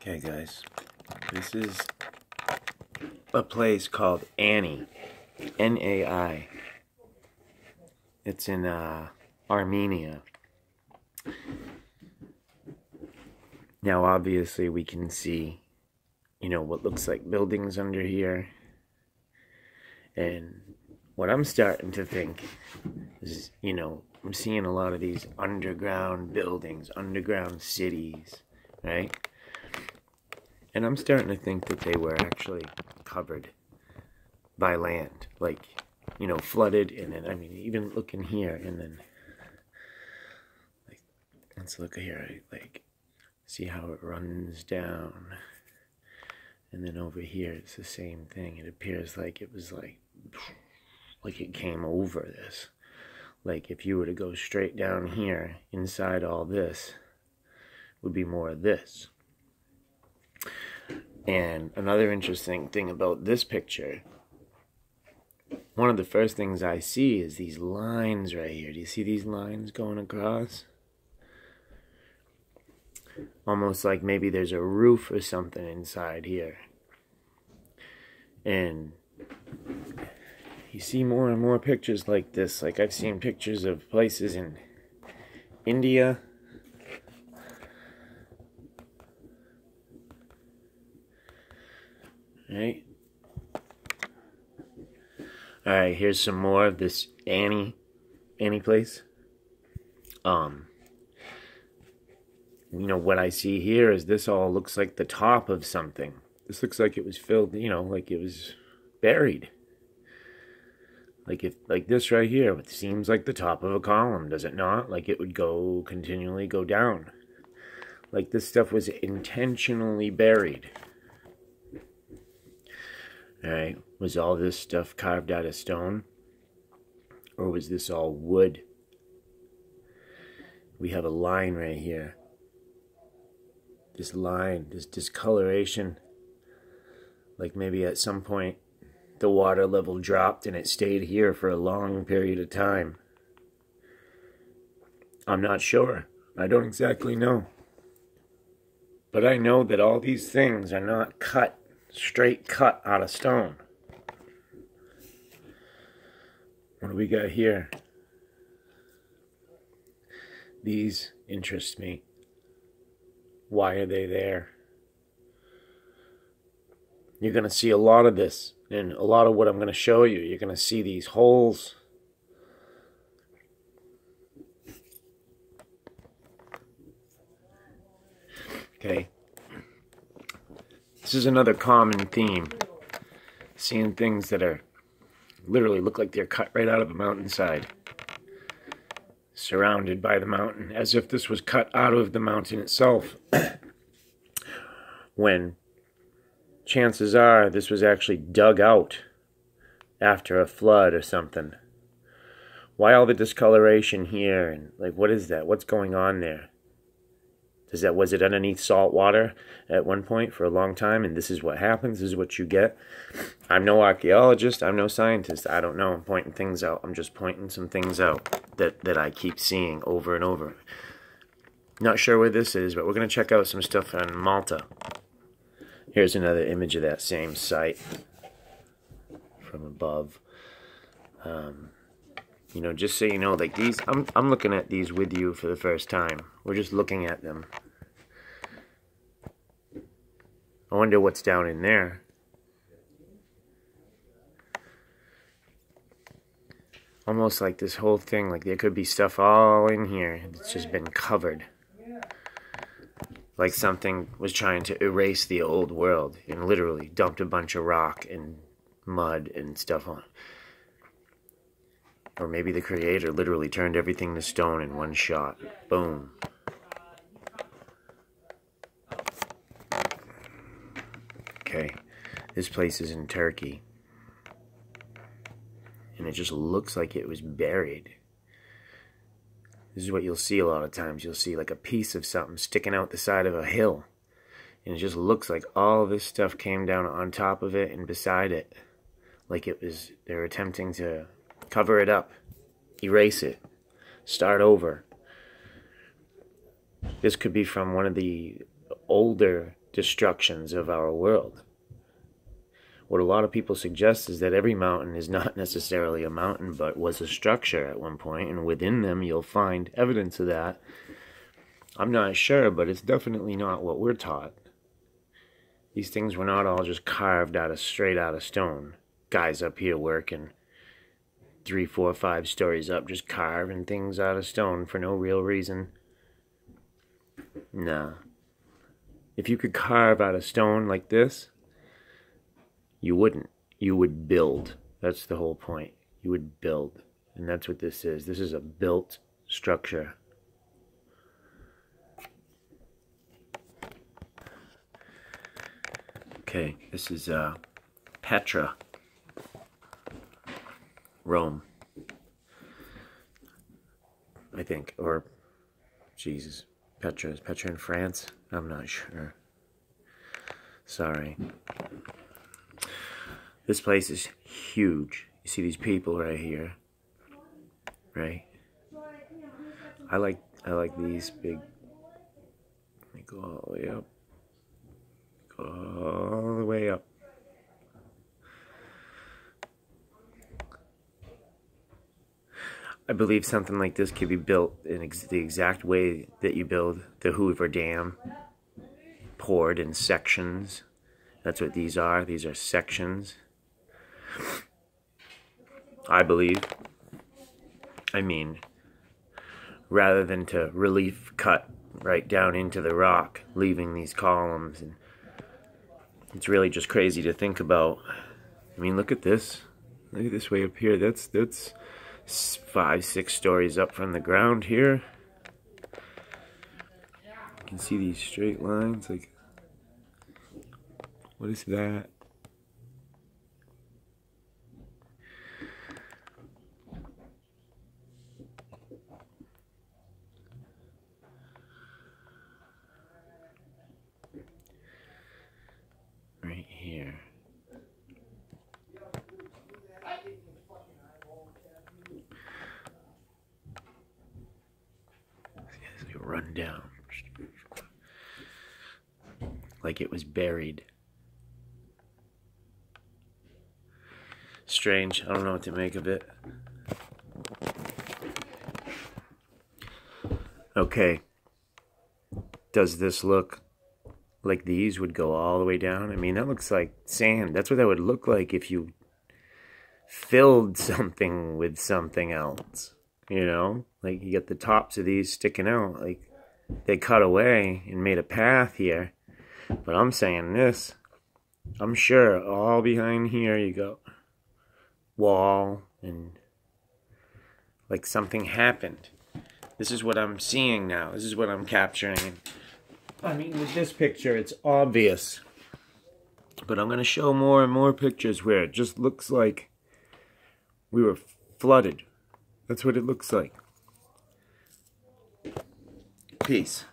Okay, guys, this is a place called Ani, N-A-I. It's in Armenia. Now, obviously, we can see, what looks like buildings under here. And what I'm starting to think is, I'm seeing a lot of these underground buildings, underground cities, right? And I'm starting to think that they were actually covered by land, like, flooded, and then, even look in here, and then, like, let's look here, like, see how it runs down, and then over here, it's the same thing. It appears like it was, like it came over this. Like, if you were to go straight down here, inside all this, would be more of this. And another interesting thing about this picture, one of the first things I see is these lines right here. Do you see these lines going across? Almost like maybe there's a roof or something inside here. And you see more and more pictures like this. Like, I've seen pictures of places in India. Right? Alright, here's some more of this Ani place. What I see here is this all looks like the top of something. This looks like it was filled, like it was buried. Like this right here, it seems like the top of a column, does it not? Like it would continually go down. Like this stuff was intentionally buried. Alright, was all this stuff carved out of stone? Or was this all wood? We have a line right here. This line, this discoloration. Like maybe at some point the water level dropped and it stayed here for a long period of time. I'm not sure. I don't exactly know. But I know that all these things are not straight cut out of stone. What do we got here? These interest me. Why are they there? You're going to see a lot of this, and a lot of what I'm going to show you. You're going to see these holes. Okay. This is another common theme. Seeing things that are literally look like they're cut right out of a mountainside. Surrounded by the mountain, as if this was cut out of the mountain itself. When chances are this was actually dug out after a flood or something. Why all the discoloration here? And like, what is that? What's going on there? Was it underneath salt water at one point for a long time, and this is what happens? This is what you get? I'm no archaeologist. I'm no scientist. I don't know. I'm pointing things out. I'm just pointing some things out that I keep seeing over and over. Not sure where this is, but we're going to check out some stuff on Malta. Here's another image of that same site from above. Just so you know, like these, I'm looking at these with you for the first time. We're just looking at them. I wonder what's down in there. Almost like this whole thing, like there could be stuff all in here that's just been covered. Like something was trying to erase the old world and literally dumped a bunch of rock and mud and stuff on it. Or maybe the creator literally turned everything to stone in one shot. Boom. Okay, this place is in Turkey. And it just looks like it was buried. This is what you'll see a lot of times. You'll see like a piece of something sticking out the side of a hill. And it just looks like all this stuff came down on top of it and beside it. Like they're attempting to cover it up, erase it, start over. This could be from one of the older destructions of our world. What a lot of people suggest is that every mountain is not necessarily a mountain, but was a structure at one point, and within them you'll find evidence of that. I'm not sure, but it's definitely not what we're taught. These things were not all just carved straight out of stone. Guys up here working 3, 4, 5 stories up, just carving things out of stone for no real reason. Nah. If you could carve out of stone like this, you wouldn't. You would build. That's the whole point. You would build. And that's what this is. This is a built structure. Okay, this is Petra, Rome, I think, or Jesus, Petra, is Petra in France? I'm not sure. Sorry. This place is huge. You see these people right here, right? I like these big. Let me go all the way up. Go all the way up. I believe something like this could be built in the exact way that you build the Hoover Dam, poured in sections. That's what these are. These are sections. I believe. I mean, rather than to relief cut right down into the rock, leaving these columns, and it's really just crazy to think about. I mean, look at this. Look at this way up here. That's 5, 6 stories up from the ground here. You can see these straight lines. Like, what is that? Right here. It's like run down. Like it was buried. Strange. I don't know what to make of it. Okay. Does this look like these would go all the way down? I mean, that looks like sand. That's what that would look like if you filled something with something else. You know? Like, you get the tops of these sticking out. Like, they cut away and made a path here. But I'm saying this. I'm sure all behind here you go. Wall and like something happened. This is what I'm seeing now. This is what I'm capturing. I mean, with this picture, it's obvious. But I'm going to show more and more pictures where it just looks like we were flooded. That's what it looks like. Peace.